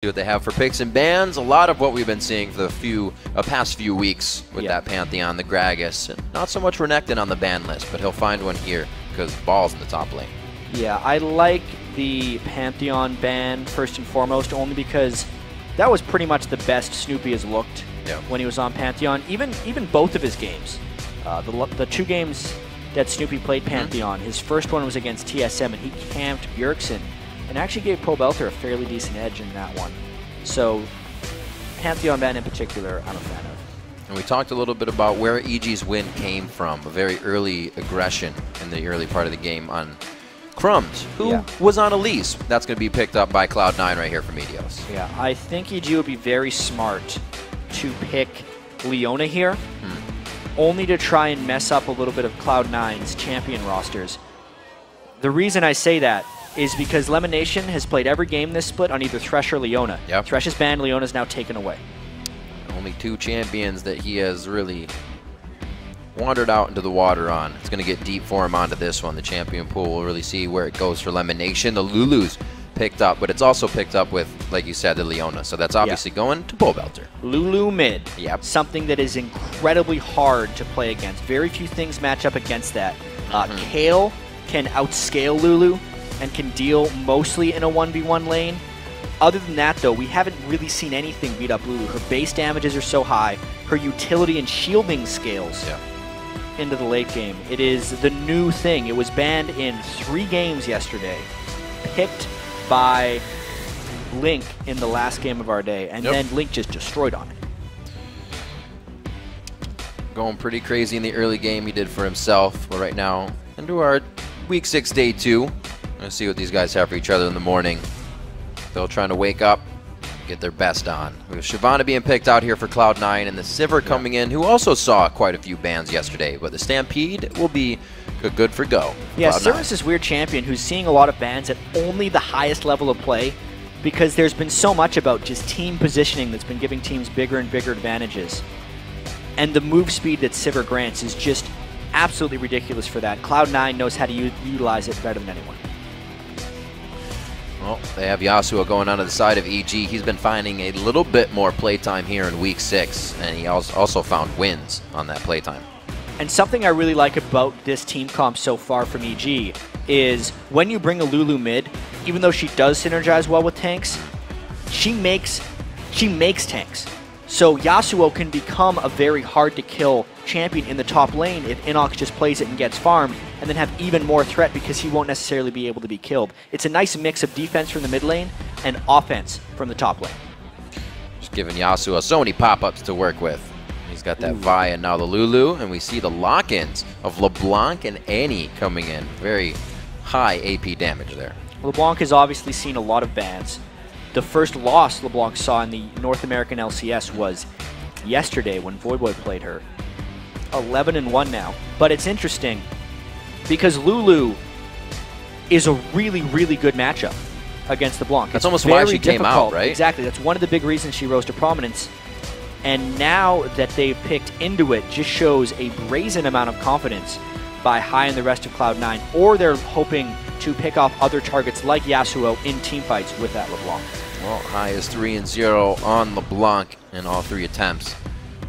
See what they have for picks and bans. A lot of what we've been seeing for the past few weeks with that Pantheon, the Gragas. And not so much Renekton on the ban list, but he'll find one here because Ball's in the top lane. Yeah, I like the Pantheon ban first and foremost, only because that was pretty much the best Snoopeh has looked when he was on Pantheon. Even both of his games. The 2 games that Snoopeh played Pantheon, his first one was against TSM, and he camped Bjergsen and actually gave Pobelter a fairly decent edge in that one. So, Pantheon ban in particular, I'm a fan of. And we talked a little bit about where EG's win came from, a very early aggression in the early part of the game on Crumbs, who was on Elise. That's going to be picked up by Cloud9 right here for Meteos. Yeah, I think EG would be very smart to pick Leona here, only to try and mess up a little bit of Cloud9's champion rosters. The reason I say that is because LemonNation has played every game this split on either Thresh or Leona. Thresh is banned, Leona's now taken away. Only 2 champions that he has really wandered out into the water on. It's going to get deep for him onto this one. The champion pool, we'll really see where it goes for LemonNation. The Lulu's picked up, but it's also picked up with, like you said, the Leona. So that's obviously going to Pobelter. Lulu mid. Something that is incredibly hard to play against. Very few things match up against that. Kale can outscale Lulu and can deal mostly in a 1v1 lane. Other than that, though, we haven't really seen anything beat up Lulu. Her base damages are so high. Her utility and shielding scales into the late game. It is the new thing. It was banned in 3 games yesterday, picked by Link in the last game of our day, and then Link just destroyed on it. Going pretty crazy in the early game he did for himself. But right now, into our Week 6, Day 2. Let's see what these guys have for each other in the morning. They're trying to wake up, get their best on. We have Shyvana being picked out here for Cloud9, and the Sivir coming in, who also saw quite a few bans yesterday. But the Stampede will be good for go. Yeah, Sivir is this weird champion who's seeing a lot of bans at only the highest level of play, because there's been so much about just team positioning that's been giving teams bigger and bigger advantages. And the move speed that Sivir grants is just absolutely ridiculous for that. Cloud9 knows how to utilize it better than anyone. Well, they have Yasuo going onto the side of EG. He's been finding a little bit more playtime here in Week 6, and he also found wins on that playtime. And something I really like about this team comp so far from EG is when you bring a Lulu mid, even though she does synergize well with tanks, she makes tanks. So Yasuo can become a very hard-to-kill champion in the top lane if InnoX just plays it and gets farmed, and then have even more threat because he won't necessarily be able to be killed. It's a nice mix of defense from the mid lane and offense from the top lane. Just giving Yasuo so many pop-ups to work with. He's got that Vi and now the Lulu, and we see the lock-ins of LeBlanc and Annie coming in. Very high AP damage there. LeBlanc has obviously seen a lot of bans. The first loss LeBlanc saw in the North American LCS was yesterday when Voyboy played her. 11-1 now. But it's interesting because Lulu is a really, really good matchup against LeBlanc. That's almost why she came out, right? Exactly. That's one of the big reasons she rose to prominence. And now that they've picked into it, just shows a brazen amount of confidence by High and the rest of Cloud9, or they're hoping to pick off other targets like Yasuo in teamfights with that LeBlanc. Well, High is 3-0 on LeBlanc in all 3 attempts.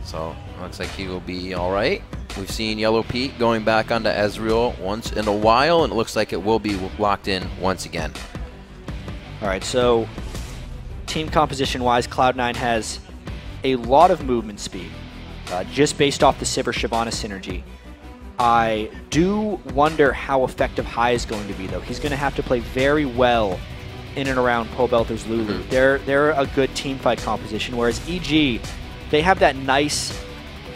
So, looks like he will be all right. We've seen Yellowpete going back onto Ezreal once in a while, and it looks like it will be locked in once again. All right, so team composition-wise, Cloud9 has a lot of movement speed, just based off the Sivir-Shyvana synergy. I do wonder how effective High is going to be, though. He's going to have to play very well in and around Pobelter's Lulu. They're a good teamfight composition, whereas EG, they have that nice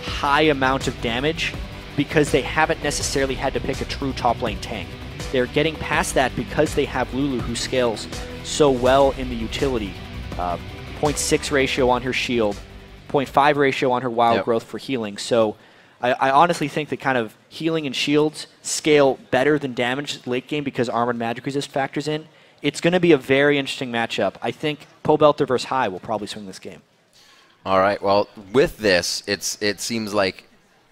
high amount of damage because they haven't necessarily had to pick a true top lane tank. They're getting past that because they have Lulu, who scales so well in the utility. 0.6 ratio on her shield, 0.5 ratio on her wild growth for healing. So I honestly think that kind of healing and shields scale better than damage late game because armored magic resist factors in. It's going to be a very interesting matchup. I think Pobelter versus High will probably swing this game. All right, well, with this, it seems like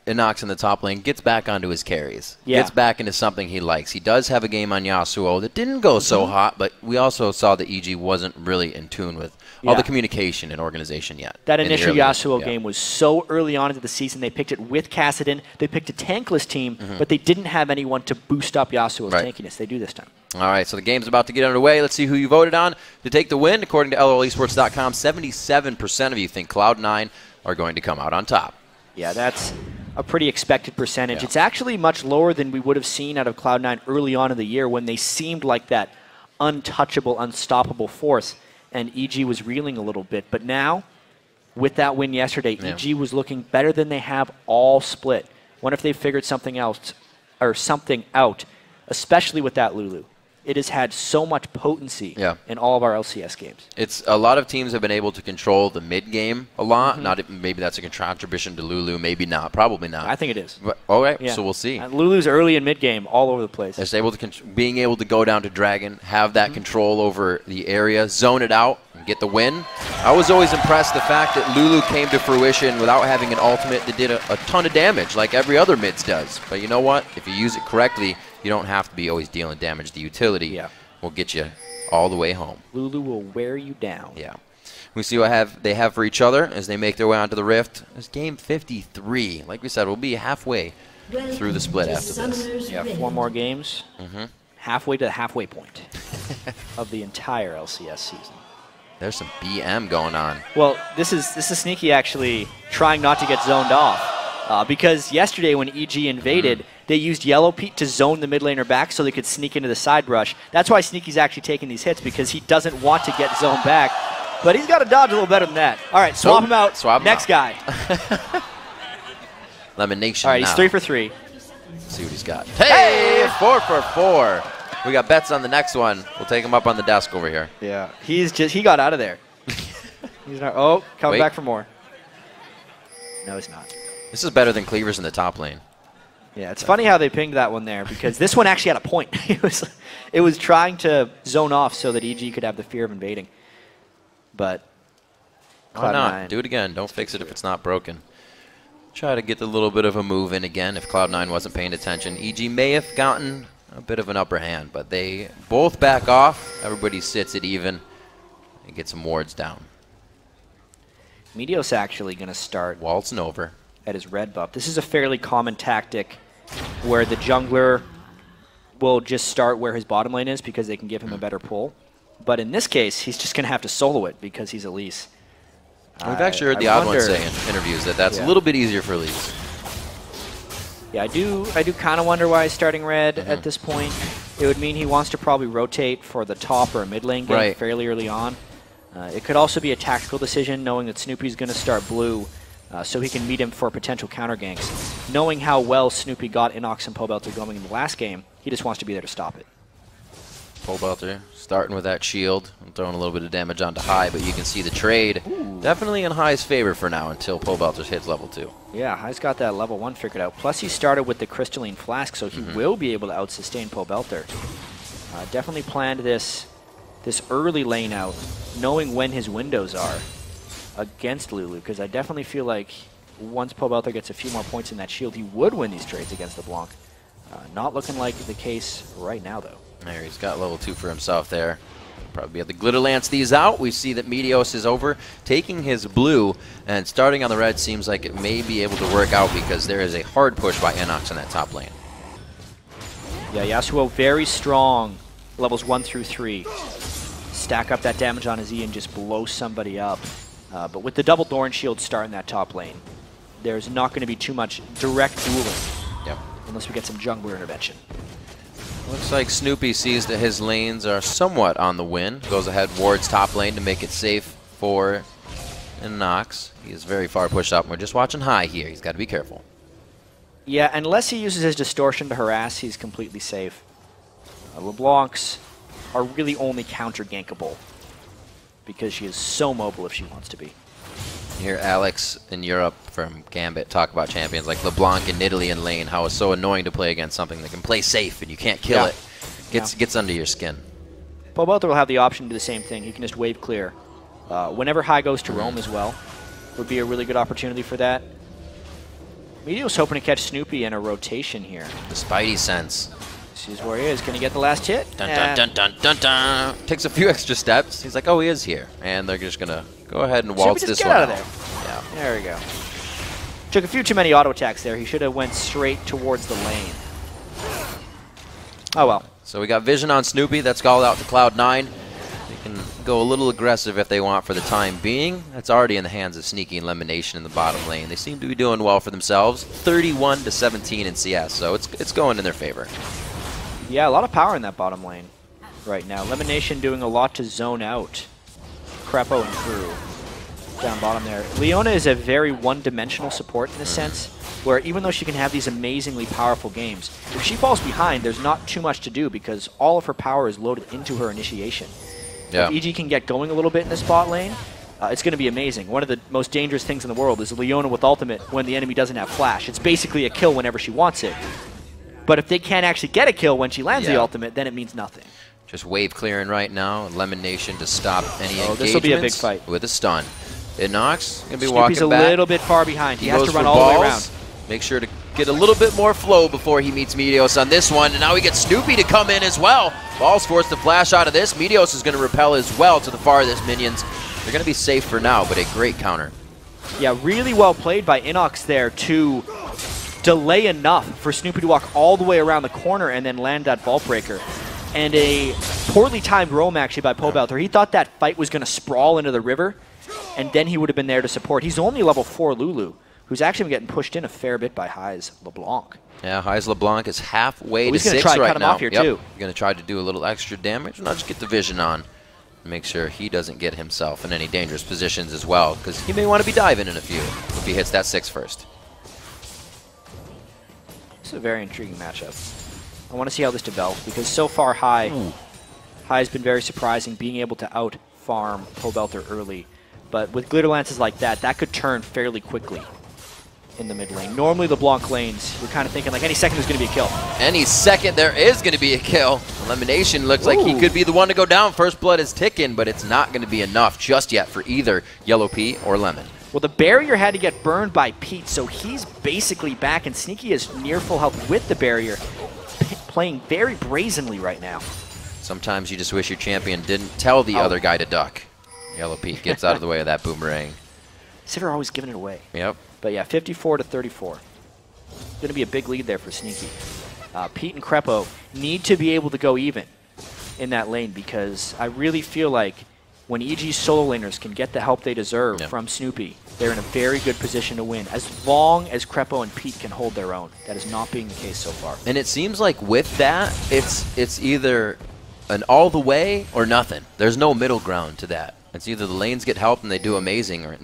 InnoX in the top lane gets back onto his carries. Yeah. Gets back into something he likes. He does have a game on Yasuo that didn't go so hot, but we also saw that EG wasn't really in tune with all the communication and organization yet. That initial Yasuo game was so early on into the season. They picked it with Kassadin. They picked a tankless team, but they didn't have anyone to boost up Yasuo's tankiness. They do this time. All right, so the game's about to get underway. Let's see who you voted on to take the win. According to LOLesports.com, 77% of you think Cloud9 are going to come out on top. Yeah, that's a pretty expected percentage. It's actually much lower than we would have seen out of Cloud9 early on in the year when they seemed like that untouchable, unstoppable force, and EG was reeling a little bit. But now, with that win yesterday, EG was looking better than they have all split. Wonder if they figured something else or something out, especially with that Lulu. It has had so much potency in all of our LCS games. It's a lot of teams have been able to control the mid game a lot. Not maybe that's a contribution to Lulu, maybe not, probably not. I think it is. But, all right, so we'll see. Lulu's early and mid game all over the place. It's able to being able to go down to Dragon, have that control over the area, zone it out, and get the win. I was always impressed the fact that Lulu came to fruition without having an ultimate that did a ton of damage like every other mids does. But you know what? If you use it correctly, you don't have to be always dealing damage. The utility will get you all the way home. Lulu will wear you down. Yeah. We see what they have for each other as they make their way onto the Rift. It's game 53. Like we said, we'll be halfway through the split after this. Yeah, 4 more games. Halfway to the halfway point of the entire LCS season. There's some BM going on. Well, this is Sneaky actually trying not to get zoned off. Because yesterday when EG invaded, they used Yellowpete to zone the mid laner back so they could sneak into the side brush. That's why Sneaky's actually taking these hits, because he doesn't want to get zoned back. But he's got to dodge a little better than that. All right, swap him out. Next guy. LemonNation. All right, he's 3 for 3. Let's see what he's got. Hey, 4 for 4. We got bets on the next one. We'll take him up on the desk over here. Yeah, he got out of there. He's not. Coming back for more. No, he's not. This is better than Cleavers in the top lane. Yeah, it's funny how they pinged that one there, because this one actually had a point. It was trying to zone off so that EG could have the fear of invading. But why not? Do it again. Don't fix it if it's not broken. Try to get a little bit of a move in again if Cloud9 wasn't paying attention. EG may have gotten a bit of an upper hand, but they both back off. Everybody sits it even and get some wards down. Meteos actually going to start waltzing over at his red buff. This is a fairly common tactic where the jungler will just start where his bottom lane is because they can give him a better pull. But in this case, he's just going to have to solo it because he's Elise. We've actually heard the odd one say in interviews that that's a little bit easier for Elise. Yeah, I do kind of wonder why he's starting red at this point. It would mean he wants to probably rotate for the top or mid lane game fairly early on. It could also be a tactical decision, knowing that Snoopeh's going to start blue, so he can meet him for potential counter ganks. Knowing how well Snoopeh got InnoX and Pobelter going in the last game, he just wants to be there to stop it. Pobelter starting with that shield and throwing a little bit of damage onto High, but you can see the trade definitely in High's favor for now until Pobelter hits level 2. Yeah, High's got that level 1 figured out. Plus he started with the Crystalline Flask, so he will be able to out-sustain Pobelter. Definitely planned this early lane out, knowing when his windows are against Lulu, because I definitely feel like once Pobelter gets a few more points in that shield, he would win these trades against LeBlanc. Not looking like the case right now, though. There, he's got level 2 for himself there. Probably be able to glitter lance these out. We see that Meteos is over, taking his blue, and starting on the red seems like it may be able to work out because there is a hard push by InnoX in that top lane. Yeah, Yasuo very strong, levels 1 through 3. Stack up that damage on his E and just blow somebody up. But with the double Thorn shield starting that top lane, there's not going to be too much direct dueling unless we get some jungler intervention. Looks like Snoopeh sees that his lanes are somewhat on the win. Goes ahead, wards top lane to make it safe for InnoX. He is very far pushed up. We're just watching High here. He's got to be careful. Yeah, unless he uses his distortion to harass, he's completely safe. LeBlancs are really only counter-gankable because she is so mobile if she wants to be. You hear Alex in Europe from Gambit talk about champions like LeBlanc in Italy and lane, how it's so annoying to play against something that can play safe and you can't kill it. Gets under your skin. Pobelter will have the option to do the same thing. He can just wave clear. Whenever High goes to roam as well, would be a really good opportunity for that. Meteos hoping to catch Snoopeh in a rotation here. The Spidey sense. This is where he is. Can he get the last hit? Dun, dun, dun, dun, dun, dun. Takes a few extra steps. He's like, oh, he is here. And they're just going to go ahead and waltz this one out of there. Yeah. There we go. Took a few too many auto attacks there. He should have went straight towards the lane. Oh, well. So we got vision on Snoopeh. That's called out to Cloud9. They can go a little aggressive if they want for the time being. That's already in the hands of Sneaky and LemonNation in the bottom lane. They seem to be doing well for themselves. 31-17 in CS, so it's going in their favor. Yeah, a lot of power in that bottom lane right now. LemonNation doing a lot to zone out Krepo and crew down bottom there. Leona is a very one-dimensional support in a sense, where even though she can have these amazingly powerful games, if she falls behind, there's not too much to do because all of her power is loaded into her initiation. Yeah. If EG can get going a little bit in this bot lane, it's going to be amazing. One of the most dangerous things in the world is Leona with ultimate when the enemy doesn't have flash. It's basically a kill whenever she wants it. But if they can't actually get a kill when she lands the ultimate, then it means nothing. Just wave clearing right now. LemonNation to stop any engagements. This will be a big fight. With a stun. InnoX going to be Snoopy's walking back. a little bit far behind. He has to run all the way around. Make sure to get a little bit more flow before he meets Meteos on this one. And now he gets Snoopeh to come in as well. Ball's forced to flash out of this. Meteos is going to repel as well to the farthest minions. They're going to be safe for now, but a great counter. Yeah, really well played by InnoX there to delay enough for Snoopeh to walk all the way around the corner and then land that vault breaker. And a poorly timed roam actually by Pobelter. He thought that fight was going to sprawl into the river, and then he would have been there to support. He's only level 4 Lulu, who's actually getting pushed in a fair bit by High's LeBlanc. Yeah, High's LeBlanc is halfway to 6 right now. He's going to try to cut him off here too. Going to try to do a little extra damage, and I'll just get the vision on. Make sure he doesn't get himself in any dangerous positions as well, because he may want to be diving in a few if he hits that 6 first. This is a very intriguing matchup. I want to see how this develops, because so far High's been very surprising, being able to out-farm Pobelter early. But with glitter lances like that, that could turn fairly quickly in the mid lane. Normally the LeBlanc lanes, you're kind of thinking like any second there's going to be a kill. Any second there is going to be a kill. LemonNation looks like he could be the one to go down. First blood is ticking, but it's not going to be enough just yet for either Yellowpete or Lemon. Well, the barrier had to get burned by Pete, so he's basically back, and Sneaky is near full health with the barrier, playing very brazenly right now. Sometimes you just wish your champion didn't tell the other guy to duck. Yellowpete gets out of the way of that boomerang. Sivir always giving it away. Yep. But yeah, 54-34. Going to be a big lead there for Sneaky. Pete and Krepo need to be able to go even in that lane, because I really feel like when EG's solo laners can get the help they deserve from Snoopeh, they're in a very good position to win, as long as Krepo and Pete can hold their own. That is not being the case so far. And it seems like with that, it's either an all the way or nothing. There's no middle ground to that. It's either the lanes get help and they do amazing, or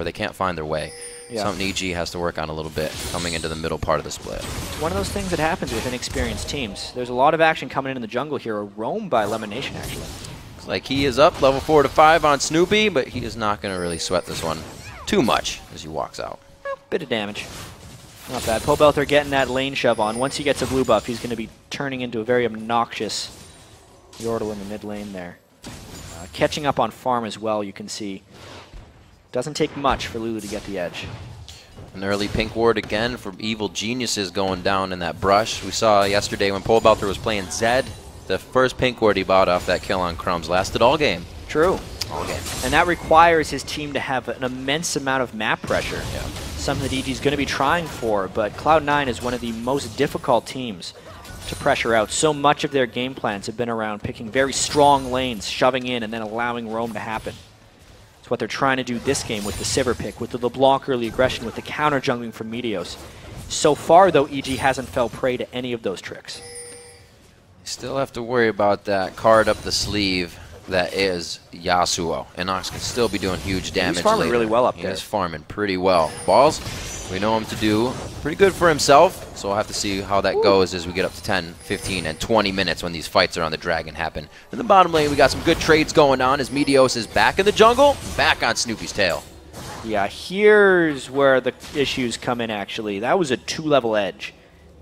they can't find their way. Yeah. Something EG has to work on a little bit coming into the middle part of the split. It's one of those things that happens with inexperienced teams. There's a lot of action coming in the jungle here. A roam by LemonNation, actually. Looks like he is up level 4 to 5 on Snoopeh, but he is not going to really sweat this one too much as he walks out. Bit of damage. Not bad. Pobelter getting that lane shove on. Once he gets a blue buff, he's going to be turning into a very obnoxious Yordle in the mid lane there. Catching up on farm as well, you can see. Doesn't take much for Lulu to get the edge. An early pink ward again from Evil Geniuses going down in that brush. We saw yesterday when Pobelter was playing Zed, the first pink ward he bought off that kill on Crumbs lasted all game. True. All game. And that requires his team to have an immense amount of map pressure. Yeah. Something that EG's going to be trying for, but Cloud9 is one of the most difficult teams to pressure out. So much of their game plans have been around picking very strong lanes, shoving in, and then allowing roam to happen. It's what they're trying to do this game with the Sivir pick, with the LeBlanc early aggression, with the counter jungling from Meteos. So far, though, EG hasn't fell prey to any of those tricks. You still have to worry about that card up the sleeve that is Yasuo. InnoX can still be doing huge damage. He's farming really well up there. He's farming pretty well. Balls, we know him to do pretty good for himself, so we'll have to see how that goes as we get up to 10, 15, and 20 minutes when these fights around the dragon happen. In the bottom lane, we got some good trades going on as Meteos is back in the jungle, back on Snoopy's tail. Yeah, here's where the issues come in, actually. That was a 2-level edge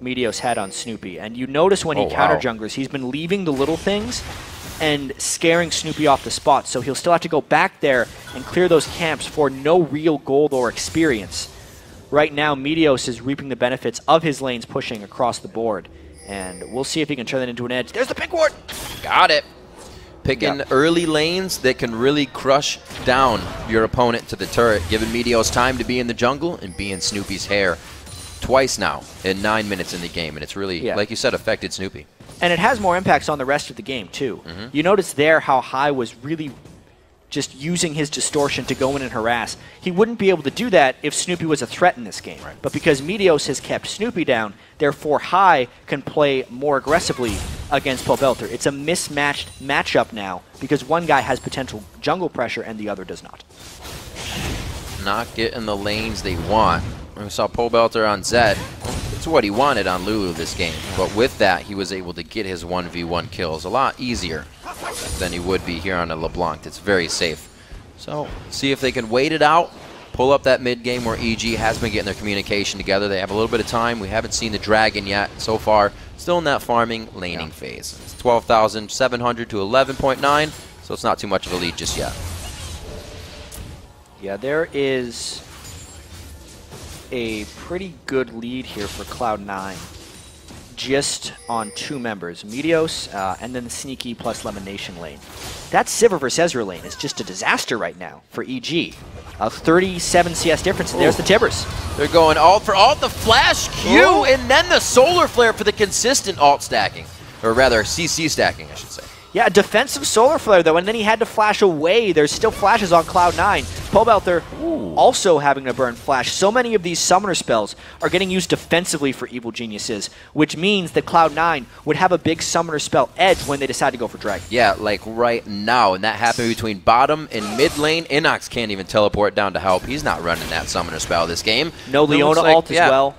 Meteos had on Snoopeh, and you notice when he counter junglers, he's been leaving the little things and scaring Snoopeh off the spot, so he'll still have to go back there and clear those camps for no real gold or experience. right now Meteos is reaping the benefits of his lanes pushing across the board. And we'll see if he can turn that into an edge. There's the pick ward! Got it. Picking early lanes that can really crush down your opponent to the turret, giving Meteos time to be in the jungle and be in Snoopeh's hair twice now in 9 minutes in the game. And it's really, like you said, affected Snoopeh. And it has more impacts on the rest of the game, too. You notice there how High was really just using his distortion to go in and harass. He wouldn't be able to do that if Snoopeh was a threat in this game. But because Meteos has kept Snoopeh down, therefore High can play more aggressively against Pobelter. It's a mismatched matchup now because one guy has potential jungle pressure and the other does not. Not getting the lanes they want. We saw Pobelter on Zed. It's what he wanted on Lulu this game. But with that, he was able to get his 1v1 kills a lot easier than he would be here on a LeBlanc. It's very safe. So, see if they can wait it out, pull up that mid game where EG has been getting their communication together. They have a little bit of time. We haven't seen the Dragon yet so far. Still in that farming, laning phase. It's 12,700 to 11.9, so it's not too much of a lead just yet. Yeah, there is a pretty good lead here for Cloud9 just on 2 members, Meteos and then the Sneaky plus LemonNation lane. That Sivir versus Ezreal lane is just a disaster right now for EG. 37 CS difference, and there's the Tibbers. They're going alt for alt, the flash Q, and then the solar flare for the consistent alt stacking. Or rather, CC stacking, I should say. Yeah, a defensive solar flare, though, and then he had to flash away. There's still flashes on Cloud9. Pobelter also having to burn flash. So many of these summoner spells are getting used defensively for Evil Geniuses, which means that Cloud9 would have a big summoner spell edge when they decide to go for Dragon. Yeah, like right now, and that happened between bottom and mid lane. InnoX can't even teleport down to help. He's not running that summoner spell this game. No Leona ult as well.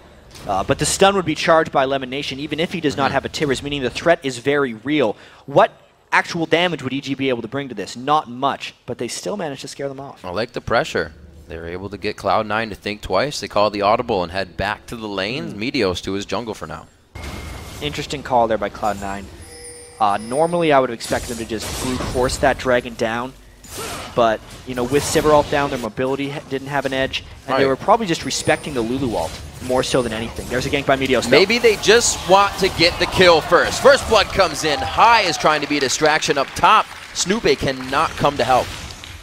But the stun would be charged by LemonNation, even if he does not have a Tibbers, meaning the threat is very real. What actual damage would EG be able to bring to this? Not much, but they still managed to scare them off. I like the pressure. They were able to get Cloud9 to think twice. They called the audible and head back to the lane. Meteos to his jungle for now. Interesting call there by Cloud9. Normally, I would have expected them to just brute force that dragon down. But, you know, with Sivir ult down, their mobility didn't have an edge. And they were probably just respecting the Lulu ult more so than anything. There's a gank by Meteos. Maybe they just want to get the kill first. First blood comes in. High is trying to be a distraction up top. Snoopeh cannot come to help.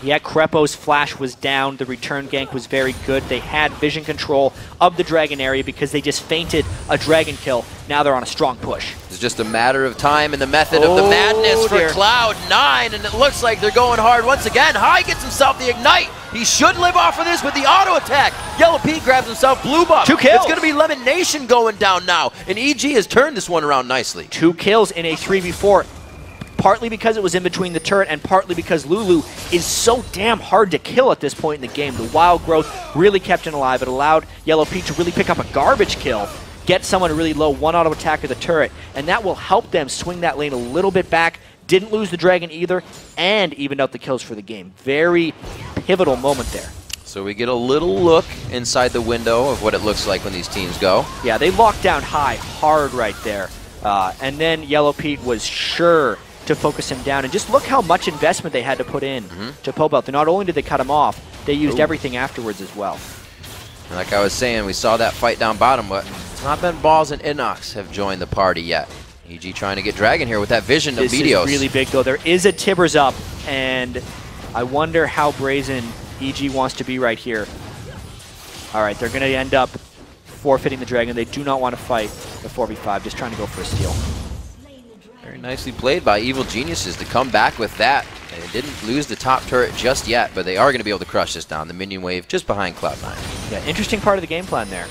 Yeah, Krepo's flash was down. The return gank was very good. They had vision control of the dragon area because they just feinted a dragon kill. Now they're on a strong push. It's just a matter of time and the method of the madness for Cloud9, and it looks like they're going hard once again. High gets himself the ignite. He should live off of this with the auto attack. Yellowpete grabs himself blue buff. 2 kills. It's going to be LemonNation going down now, and EG has turned this one around nicely. 2 kills in a 3v4. Partly because it was in between the turret and partly because Lulu is so damn hard to kill at this point in the game. The wild growth really kept him alive. It allowed Yellowpete to really pick up a garbage kill, get someone really low, 1 auto attack of the turret, and that will help them swing that lane a little bit back. Didn't lose the dragon either, and evened out the kills for the game. Very pivotal moment there. So we get a little look inside the window of what it looks like when these teams go. Yeah, they locked down High hard right there. And then Yellowpete was sure to focus him down. And just look how much investment they had to put in to Pobelter. Not only did they cut him off, they used everything afterwards as well. And like I was saying, we saw that fight down bottom, but it's not been Balls and InnoX have joined the party yet. EG trying to get Dragon here with that vision of Meteos. This is really big, though. There is a Tibbers up, and I wonder how brazen EG wants to be right here. All right, they're going to end up forfeiting the Dragon. They do not want to fight the 4v5, just trying to go for a steal. Very nicely played by Evil Geniuses to come back with that. They didn't lose the top turret just yet, but they are going to be able to crush this down. The minion wave just behind Cloud9. Yeah, interesting part of the game plan there.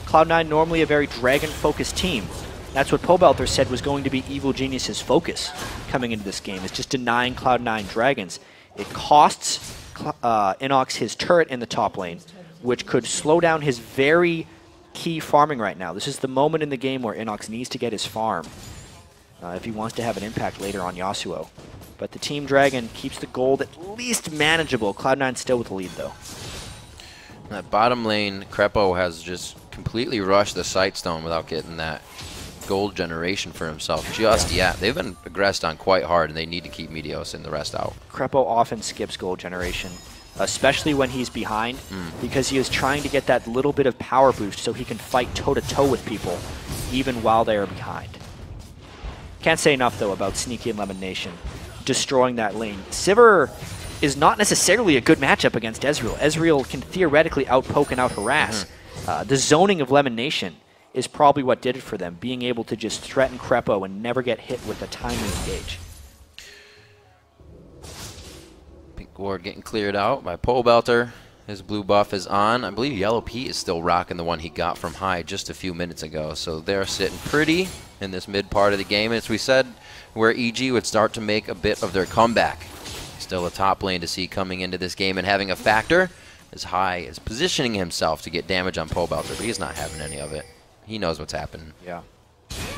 Cloud9 normally a very dragon-focused team. That's what Pobelter said was going to be Evil Genius's focus coming into this game, is just denying Cloud9 dragons. It costs InnoX his turret in the top lane, which could slow down his very key farming right now. This is the moment in the game where InnoX needs to get his farm if he wants to have an impact later on Yasuo. But the Team Dragon keeps the gold at least manageable. Cloud9 still with the lead, though. That bottom lane, Krepo has just completely rushed the Sightstone without getting that gold generation for himself just yet. They've been aggressed on quite hard, and they need to keep Meteos and the rest out. Krepo often skips gold generation. especially when he's behind, because he is trying to get that little bit of power boost so he can fight toe-to-toe with people, even while they are behind. Can't say enough, though, about Sneaky and LemonNation destroying that lane. Sivir is not necessarily a good matchup against Ezreal. Ezreal can theoretically outpoke and out-harass. The zoning of LemonNation is probably what did it for them, being able to just threaten Krepo and never get hit with a timely engage. Pink ward getting cleared out by Pobelter. His blue buff is on. I believe Yellowpete is still rocking the one he got from high just a few minutes ago. So they're sitting pretty in this mid part of the game. As we said, where EG would start to make a bit of their comeback. Still a top lane to see coming into this game and having a factor. As High is positioning himself to get damage on Pobelter, but he's not having any of it. He knows what's happening. Yeah.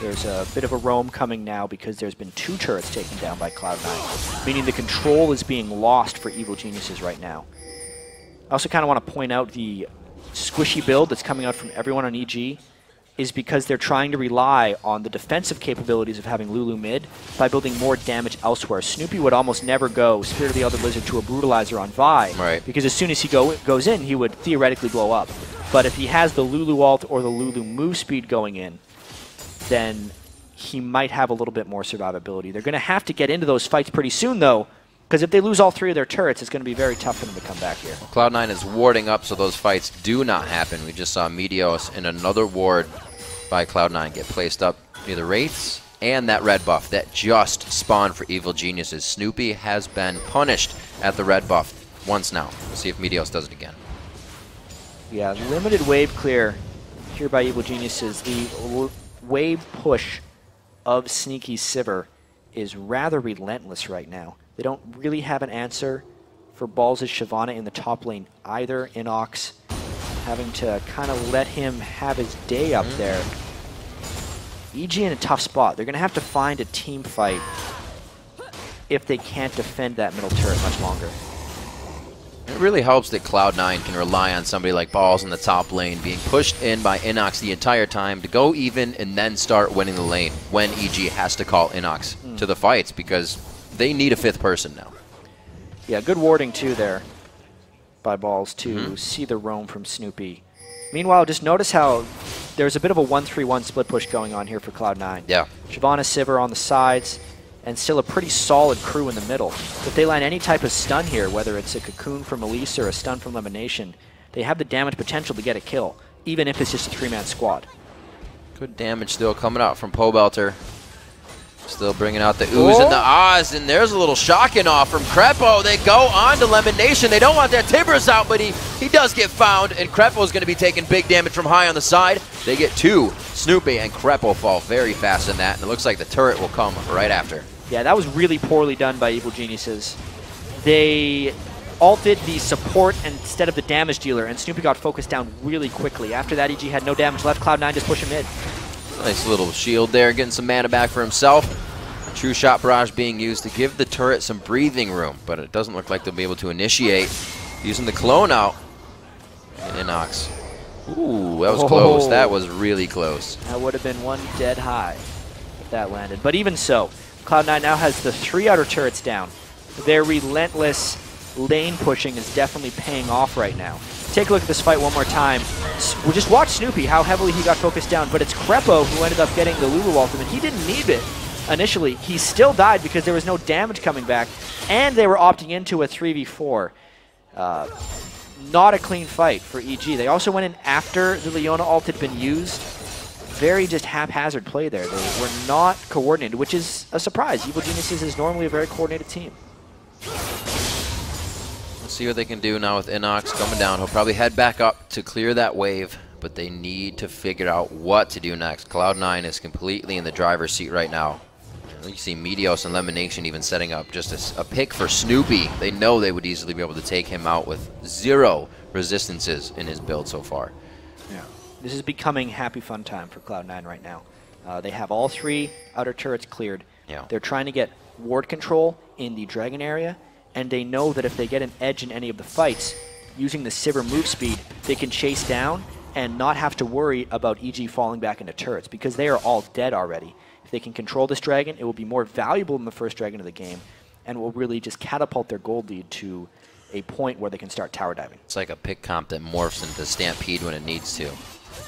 There's a bit of a roam coming now because there's been 2 turrets taken down by Cloud9, meaning the control is being lost for Evil Geniuses right now. I also kind of want to point out the squishy build that's coming out from everyone on EG is because they're trying to rely on the defensive capabilities of having Lulu mid by building more damage elsewhere. Snoopeh would almost never go Spirit of the Elder Lizard to a Brutalizer on Vi, because as soon as he goes in, he would theoretically blow up. But if he has the Lulu ult or the Lulu move speed going in, then he might have a little bit more survivability. They're going to have to get into those fights pretty soon, though, because if they lose all 3 of their turrets, it's going to be very tough for them to come back here. Cloud9 is warding up so those fights do not happen. We just saw Meteos and another ward by Cloud9 get placed up near the Wraiths and that red buff that just spawned for Evil Geniuses. Snoopeh has been punished at the red buff once now. We'll see if Meteos does it again. Yeah, limited wave clear here by Evil Geniuses. The wave push of Sneaky Sivir is rather relentless right now. They don't really have an answer for Balls' Shyvana in the top lane either. InnoX having to kind of let him have his day up there. EG in a tough spot. They're going to have to find a team fight if they can't defend that middle turret much longer. It really helps that Cloud9 can rely on somebody like Balls in the top lane being pushed in by InnoX the entire time to go even and then start winning the lane when EG has to call InnoX to the fights, because they need a 5th person now. Yeah, good warding too there by Balls to see the roam from Snoopeh. Meanwhile, just notice how there's a bit of a 1-3-1 split push going on here for Cloud9. Yeah. Shyvana, Sivir on the sides, and still a pretty solid crew in the middle. If they land any type of stun here, whether it's a Cocoon from Elise or a stun from LemonNation, they have the damage potential to get a kill, even if it's just a 3-man squad. Good damage still coming out from Pobelter. Still bringing out the oohs and the ahs, and there's a little shocking off from Krepo. They go on to LemonNation. They don't want their Timbers out, but he does get found, and Krepo is going to be taking big damage from High on the side. They get 2. Snoopeh and Krepo fall very fast in that, and it looks like the turret will come right after. Yeah, that was really poorly done by Evil Geniuses. They ulted the support instead of the damage dealer, and Snoopeh got focused down really quickly. After that, EG had no damage left. Cloud9 just push him mid. Nice little shield there, getting some mana back for himself. A true shot barrage being used to give the turret some breathing room, but it doesn't look like they'll be able to initiate using the clone out. And InnoX. Ooh, that was close. That was really close. That would have been 1 dead High if that landed. But even so, Cloud9 now has the 3 outer turrets down. Their relentless lane pushing is definitely paying off right now. Take a look at this fight one more time. We'll just watch Snoopeh, how heavily he got focused down, but it's Krepo who ended up getting the Lulu ultimate. He didn't need it initially. He still died because there was no damage coming back, and they were opting into a 3v4. Not a clean fight for EG. They also went in after the Leona ult had been used. Very just haphazard play there. They were not coordinated, which is a surprise. Evil Geniuses is normally a very coordinated team. See what they can do now with InnoX coming down. He'll probably head back up to clear that wave, but they need to figure out what to do next. Cloud9 is completely in the driver's seat right now. You see Meteos and LemonNation even setting up just a pick for Snoopeh. They know they would easily be able to take him out with 0 resistances in his build so far. Yeah, this is becoming happy fun time for Cloud9 right now. They have all 3 outer turrets cleared. Yeah. They're trying to get ward control in the dragon area, and they know that if they get an edge in any of the fights, using the Sivir move speed, they can chase down and not have to worry about EG falling back into turrets, because they are all dead already. If they can control this dragon, it will be more valuable than the first dragon of the game, and will really just catapult their gold lead to a point where they can start tower diving. It's like a pick comp that morphs into Stampede when it needs to.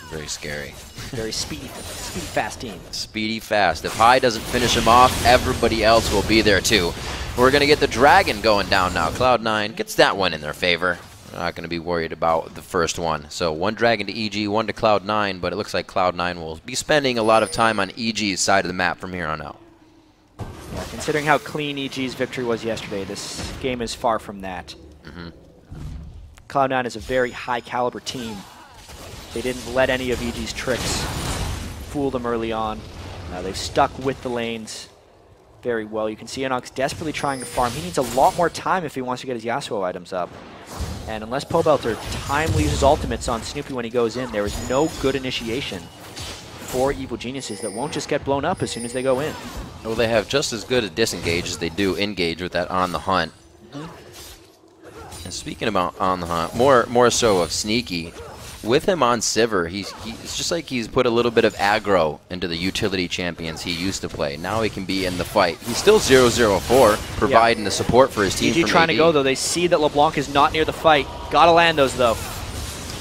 Very scary. Very speedy fast team. Speedy fast. If High doesn't finish him off, everybody else will be there too. We're going to get the Dragon going down now. Cloud9 gets that one in their favor. We're not going to be worried about the first one. So one Dragon to EG, one to Cloud9, but it looks like Cloud9 will be spending a lot of time on EG's side of the map from here on out. Yeah, considering how clean EG's victory was yesterday, this game is far from that. Cloud9 is a very high caliber team. They didn't let any of EG's tricks fool them early on. They've stuck with the lanes very well. You can see InnoX desperately trying to farm. He needs a lot more time if he wants to get his Yasuo items up. And unless Pobelter timely uses ultimates on Snoopeh when he goes in, there is no good initiation for Evil Geniuses that won't just get blown up as soon as they go in. Well, they have just as good a disengage as they do engage with that on the hunt. And speaking about on the hunt, more so of Sneaky, with him on Sivir, it's just like he's put a little bit of aggro into the utility champions he used to play. Now he can be in the fight. He's still 0-0-4, providing the support for his team. EG trying to go, though. They see that LeBlanc is not near the fight. Gotta land those, though.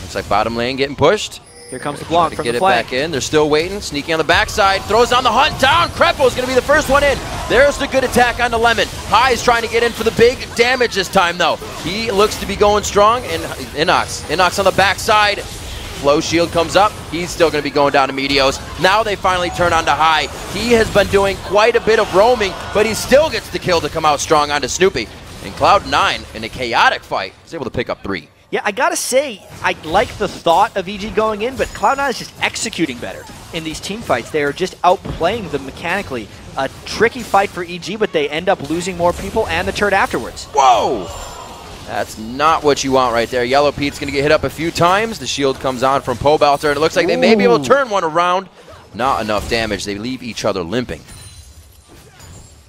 Looks like bottom lane getting pushed. Here comes LeBlanc from the Get flank. it back in. They're still waiting. Sneaky on the backside. Throws on the hunt down. Krepo is going to be the first one in. There's the good attack on the Lemon. High is trying to get in for the big damage this time, though. He looks to be going strong. And InnoX on the backside. Flow shield comes up. He's still going to be going down to Meteos. Now they finally turn on to High. He has been doing quite a bit of roaming, but he still gets the kill to come out strong onto Snoopeh. And Cloud9, in a chaotic fight, is able to pick up 3. Yeah, I gotta say, I like the thought of EG going in, but Cloud9 is just executing better in these team fights. They are just outplaying them mechanically. A tricky fight for EG, but they end up losing more people and the turret afterwards. Whoa! That's not what you want right there. Yellowpete's going to get hit up a few times. The shield comes on from Pobelter, and it looks like they may be able to turn one around. Not enough damage. They leave each other limping.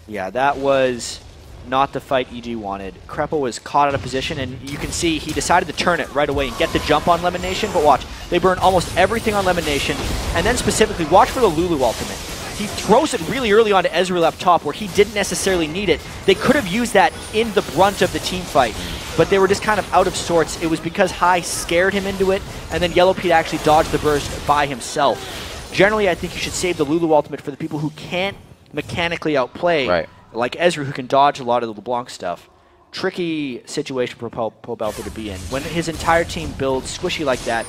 Yeah, that was not the fight EG wanted. Krepo was caught out of position, and you can see he decided to turn it right away and get the jump on LemonNation, but watch, they burn almost everything on LemonNation, and then specifically, watch for the Lulu ultimate. He throws it really early onto Ezreal up top where he didn't necessarily need it. They could have used that in the brunt of the team fight, but they were just kind of out of sorts. It was because High scared him into it, and then Yellowpete actually dodged the burst by himself. Generally, I think you should save the Lulu ultimate for the people who can't mechanically outplay, like Ezreal, who can dodge a lot of the LeBlanc stuff. Tricky situation for Pobelter to be in. When his entire team builds squishy like that,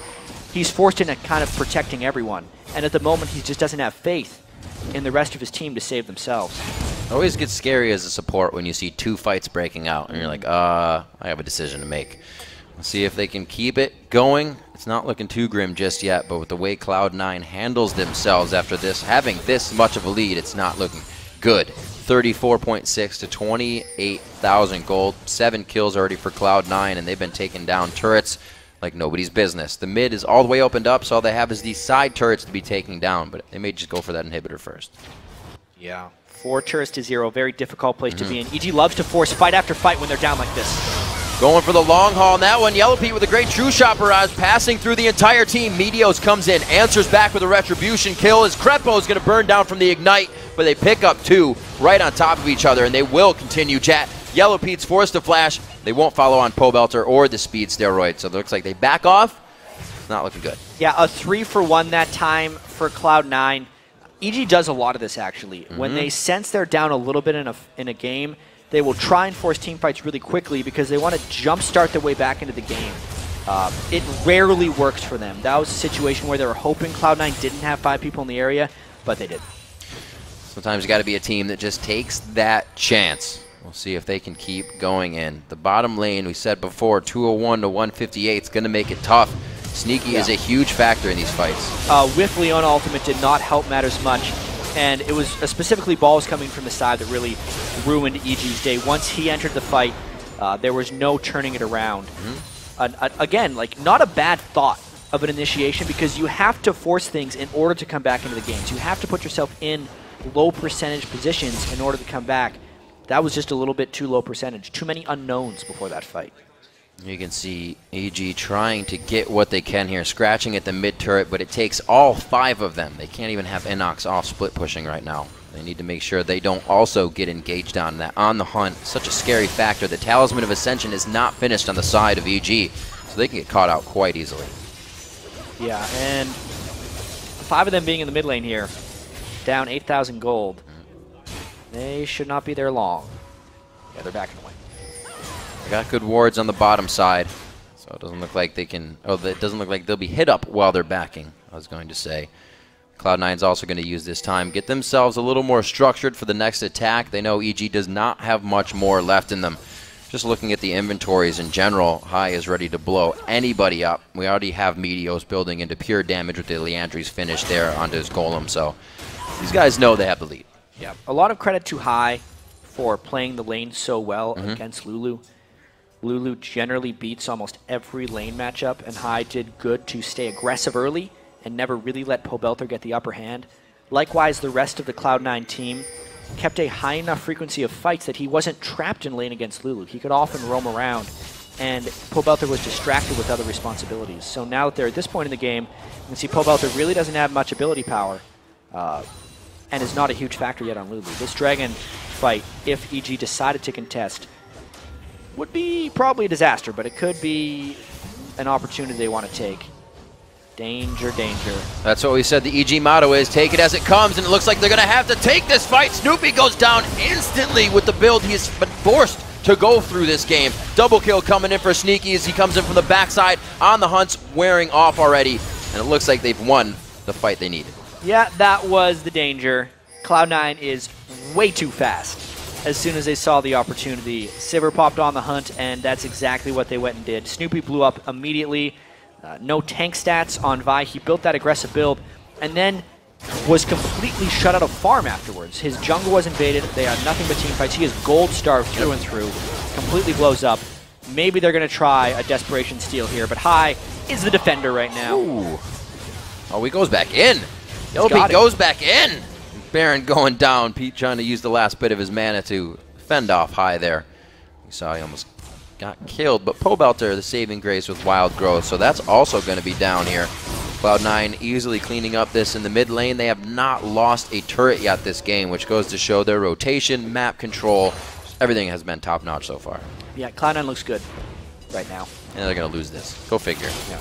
he's forced into kind of protecting everyone, and at the moment he just doesn't have faith in the rest of his team to save themselves. It always gets scary as a support when you see 2 fights breaking out and you're like, I have a decision to make. Let's see if they can keep it going. It's not looking too grim just yet, but with the way Cloud9 handles themselves after this, having this much of a lead, it's not looking good. 34.6 to 28,000 gold. 7 kills already for Cloud9, and they've been taking down turrets like nobody's business. The mid is all the way opened up, so all they have is these side turrets to be taking down, but they may just go for that inhibitor first. Yeah. 4 turrets to 0, very difficult place to be in. EG loves to force fight after fight when they're down like this. Going for the long haul on that one. Yellowpete with a great true shot barrage, passing through the entire team. Meteos comes in, answers back with a retribution kill as Krepo is going to burn down from the ignite, but they pick up 2 right on top of each other, and they will continue chat. Yellowpete's forced to flash. They won't follow on Pobelter or the speed steroid, so it looks like they back off. Not looking good. Yeah, a 3-for-1 that time for Cloud9. EG does a lot of this, actually. When they sense they're down a little bit in a game, they will try and force team fights really quickly because they want to jumpstart their way back into the game. It rarely works for them. That was a situation where they were hoping Cloud9 didn't have 5 people in the area, but they did. Sometimes you got to be a team that just takes that chance. We'll see if they can keep going in. The bottom lane, we said before, 201 to 158 is going to make it tough. Sneaky is a huge factor in these fights. With Leona ultimate did not help matters much, and it was specifically balls coming from the side that really ruined EG's day. Once he entered the fight, there was no turning it around. Again, like, not a bad thought of an initiation because you have to force things in order to come back into the games. You have to put yourself in low percentage positions in order to come back. That was just a little bit too low percentage. Too many unknowns before that fight. You can see EG trying to get what they can here, scratching at the mid turret, but it takes all 5 of them. They can't even have InnoX off split pushing right now. They need to make sure they don't also get engaged on that. On the hunt, such a scary factor. The Talisman of Ascension is not finished on the side of EG, so they can get caught out quite easily. Yeah, and 5 of them being in the mid lane here, down 8,000 gold. They should not be there long. Yeah, they're backing away. They got good wards on the bottom side, so it doesn't look like they can. Oh, it doesn't look like they'll be hit up while they're backing, I was going to say. Cloud9's also going to use this time, get themselves a little more structured for the next attack. They know EG does not have much more left in them. Just looking at the inventories in general, High is ready to blow anybody up. We already have Meteos building into pure damage with the Leandry's finish there onto his Golem, so these guys know they have the lead. Yeah, a lot of credit to High for playing the lane so well against Lulu. Lulu generally beats almost every lane matchup, and High did good to stay aggressive early and never really let Pobelter get the upper hand. Likewise, the rest of the Cloud9 team kept a high enough frequency of fights that he wasn't trapped in lane against Lulu. He could often roam around, and Pobelter was distracted with other responsibilities. So now that they're at this point in the game, you can see Pobelter really doesn't have much ability power and is not a huge factor yet on Lulu. This Dragon fight, if EG decided to contest, would be probably a disaster, but it could be an opportunity they want to take. Danger, danger. That's what we said the EG motto is, take it as it comes, and it looks like they're going to have to take this fight. Snoopeh goes down instantly with the build he's been forced to go through this game. Double kill coming in for Sneaky as he comes in from the backside on the hunts, wearing off already, and it looks like they've won the fight they needed. Yeah, that was the danger. Cloud9 is way too fast. As soon as they saw the opportunity, Sivir popped on the hunt, and that's exactly what they went and did. Snoopeh blew up immediately. No tank stats on Vi. He built that aggressive build and then was completely shut out of farm afterwards. His jungle was invaded. They had nothing but team fights. He is gold starved through and through. Completely blows up. Maybe they're going to try a desperation steal here, but High is the defender right now. Ooh. Oh, he goes back in. Yellowpete goes back in. Baron going down. Pete trying to use the last bit of his mana to fend off High there. You saw he almost got killed, but Pobelter, the saving grace with Wild Growth, so that's also going to be down here. Cloud9 easily cleaning up this in the mid lane. They have not lost a turret yet this game, which goes to show their rotation, map control, everything has been top-notch so far. Yeah, Cloud9 looks good right now. And they're going to lose this. Go figure. Yeah.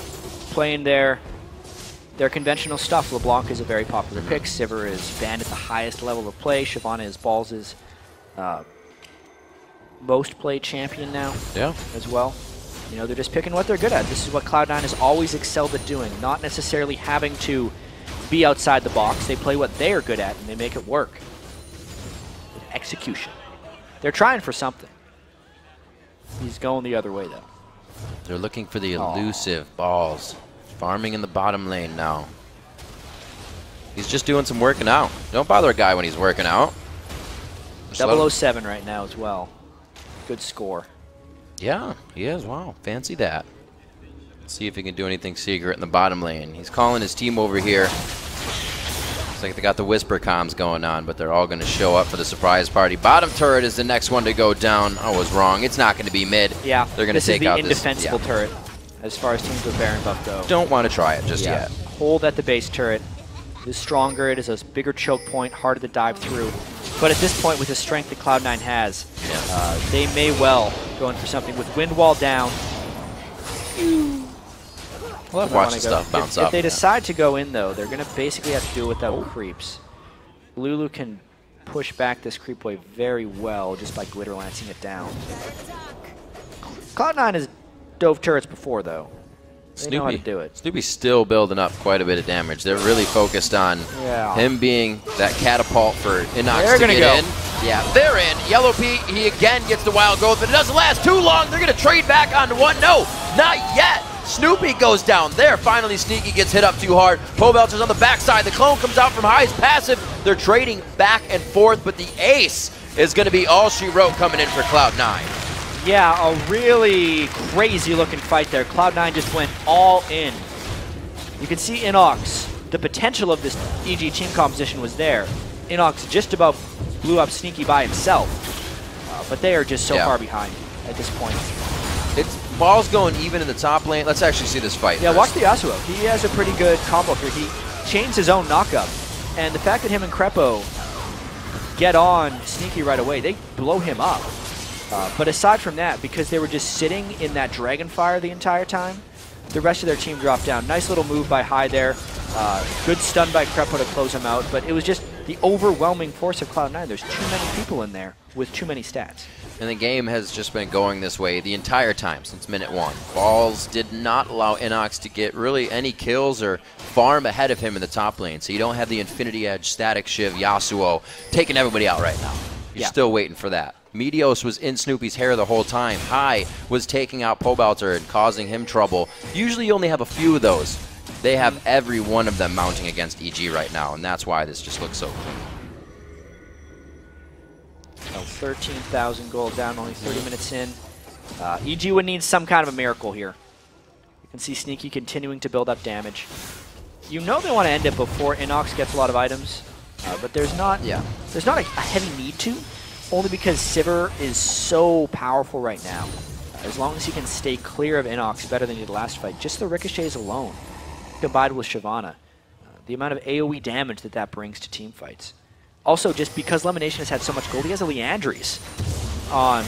Playing their conventional stuff. LeBlanc is a very popular pick. Sivir is banned at the highest level of play. Shyvana is Balls' most played champion now as well. You know, they're just picking what they're good at. This is what Cloud9 has always excelled at doing, not necessarily having to be outside the box. They play what they are good at, and they make it work with execution. They're trying for something. He's going the other way, though. They're looking for the elusive Balls. Farming in the bottom lane now. He's just doing some working out. Don't bother a guy when he's working out. 007 right now as well. Good score. Yeah, he is. Wow, fancy that. Let's see if he can do anything secret in the bottom lane. He's calling his team over here. Looks like they got the whisper comms going on, but they're all going to show up for the surprise party. Bottom turret is the next one to go down. I was wrong. It's not going to be mid. Yeah, they're going to take out this. This is the indefensible turret as far as teams with Baron buff go. Don't want to try it just yet. Hold at the base turret. It is stronger. It is a bigger choke point, harder to dive through. But at this point, with the strength that Cloud9 has, they may well go in for something with wind wall down. We'll watch the stuff bounce up. If they decide to go in, though, they're going to basically have to do it without creeps. Lulu can push back this creep wave very well just by glitter lancing it down. Cloud9 has dove turrets before, though. They know how to do it. Snoopeh's still building up quite a bit of damage. They're really focused on him being that catapult for InnoX to get in. Yeah, they're in. Yellowpete, he again gets the Wild Growth, but it doesn't last too long. They're going to trade back onto one. No, not yet. Snoopeh goes down there. Finally, Sneaky gets hit up too hard. Pobelter's on the backside. The clone comes out from High's passive. They're trading back and forth, but the ace is going to be all she wrote coming in for Cloud9. Yeah, a really crazy-looking fight there. Cloud9 just went all in. You can see InnoX. The potential of this EG team composition was there. InnoX just about blew up Sneaky by himself. But they are just so far behind at this point. It's Ball's going even in the top lane. Let's actually see this fight. Yeah, first. watch the Yasuo. He has a pretty good combo here. He chains his own knockup. And the fact that him and Krepo get on Sneaky right away, they blow him up. But aside from that, because they were just sitting in that Dragonfire the entire time, the rest of their team dropped down. Nice little move by High there. Good stun by Krepo to close him out. But it was just the overwhelming force of Cloud9. There's too many people in there with too many stats. And the game has just been going this way the entire time since minute 1. Balls did not allow InnoX to get really any kills or farm ahead of him in the top lane. So you don't have the Infinity Edge, Static Shiv, Yasuo taking everybody out right now. You're still waiting for that. Meteos was in Snoopy's hair the whole time. High was taking out Pobelter and causing him trouble. Usually you only have a few of those. They have every one of them mounting against EG right now, and that's why this just looks so clean. 13,000 gold down, only 30 minutes in. EG would need some kind of a miracle here. You can see Sneaky continuing to build up damage. You know they want to end it before InnoX gets a lot of items, but there's not a heavy need to, only because Sivir is so powerful right now. As long as he can stay clear of InnoX better than he did last fight, just the ricochets alone, combined with Shyvana, the amount of AoE damage that brings to team fights. Also, just because LemonNation has had so much gold, he has a Leandries on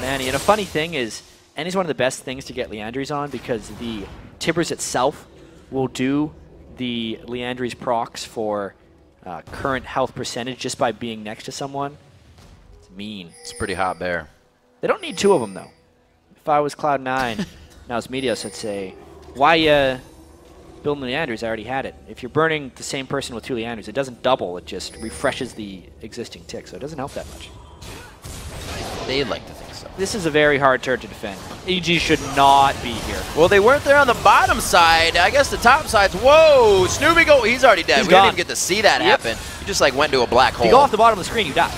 Annie. And a funny thing is, Annie's one of the best things to get Leandries on because the Tibbers itself will do the Leandries procs for current health percentage just by being next to someone. It's mean. It's pretty hot bear. They don't need 2 of them, though. If I was Cloud9, now it's Meteos, I'd say, why building Leandries? I already had it. If you're burning the same person with 2 Leandries, it doesn't double, it just refreshes the existing tick, so it doesn't help that much. They'd like to think so. This is a very hard turret to defend. EG should not be here. Well, they weren't there on the bottom side. I guess the top side's, whoa, Snoopy go, he's already dead. We didn't even get to see that happen. He just like went to a black hole. If you go off the bottom of the screen, you die.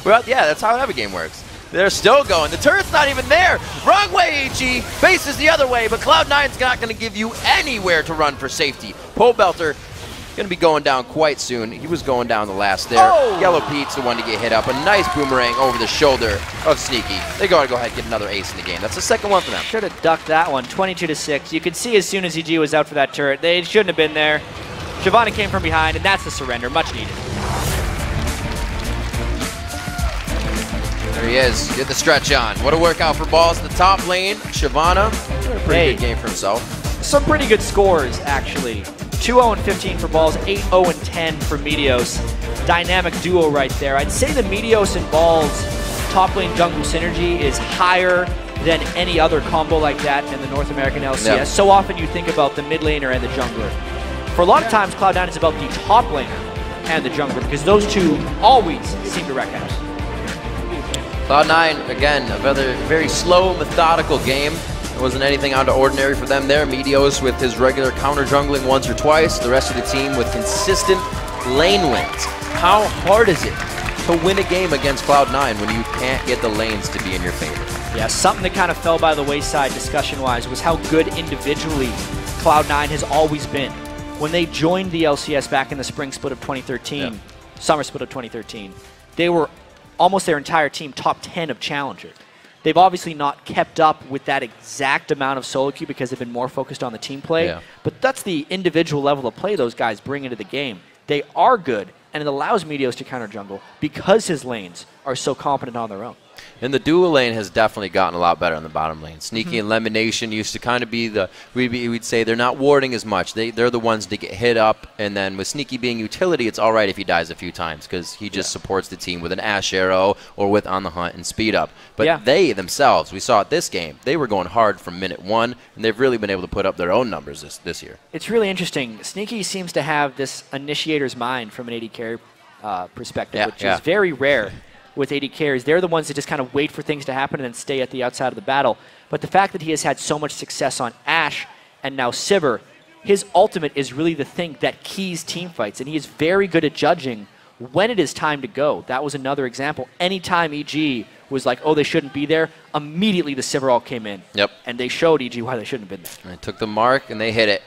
Well, yeah, that's how every game works. They're still going. The turret's not even there. Wrong way, EG. Faces the other way, but Cloud9's not going to give you anywhere to run for safety. Pobelter going to be going down quite soon. He was going down the last there. Oh. Yellowpete's the one to get hit up. A nice boomerang over the shoulder of Sneaky. They're going to go ahead and get another ace in the game. That's the second one for them. Should have ducked that one. 22-6. You could see as soon as EG was out for that turret, they shouldn't have been there. Shyvana came from behind, and that's the surrender. Much needed. There he is. Get the stretch on. What a workout for balls in the top lane. Shyvana, a pretty good game for himself. Some pretty good scores, actually. 2-0-15 for balls, 8-0-10 for Meteos. Dynamic duo right there. I'd say the Meteos and balls top lane jungle synergy is higher than any other combo like that in the North American LCS. Yep. So often you think about the mid laner and the jungler. For a lot of times, Cloud9 is about the top laner and the jungler because those two always seem to wreck house. Cloud9, again, a very slow, methodical game. It wasn't anything out of ordinary for them there. Meteos with his regular counter jungling once or twice. The rest of the team with consistent lane wins. How hard is it to win a game against Cloud9 when you can't get the lanes to be in your favor? Yeah, something that kind of fell by the wayside discussion-wise was how good individually Cloud9 has always been. When they joined the LCS back in the spring split of 2013, summer split of 2013, they were almost their entire team top 10 of Challenger. They've obviously not kept up with that exact amount of solo queue because they've been more focused on the team play, but that's the individual level of play those guys bring into the game. They are good, and it allows Meteos to counter jungle because his lanes are so competent on their own. And the dual lane has definitely gotten a lot better on the bottom lane. Sneaky and LemonNation used to kind of be the, we'd say they're not warding as much. They're the ones to get hit up. And then with Sneaky being utility, it's all right if he dies a few times because he just supports the team with an Ash Arrow or with On the Hunt and speed up. But they themselves, we saw it this game, they were going hard from minute 1, and they've really been able to put up their own numbers this year. It's really interesting. Sneaky seems to have this initiator's mind from an AD carry perspective, which is very rare. With AD carries, they're the ones that just kind of wait for things to happen and then stay at the outside of the battle. But the fact that he has had so much success on Ashe and now Sivir, his ultimate is really the thing that keys team fights, and he is very good at judging when it is time to go. That was another example. Anytime EG was like, oh, they shouldn't be there, immediately the Sivir ult came in. And they showed EG why they shouldn't have been there. And they took the mark and they hit it.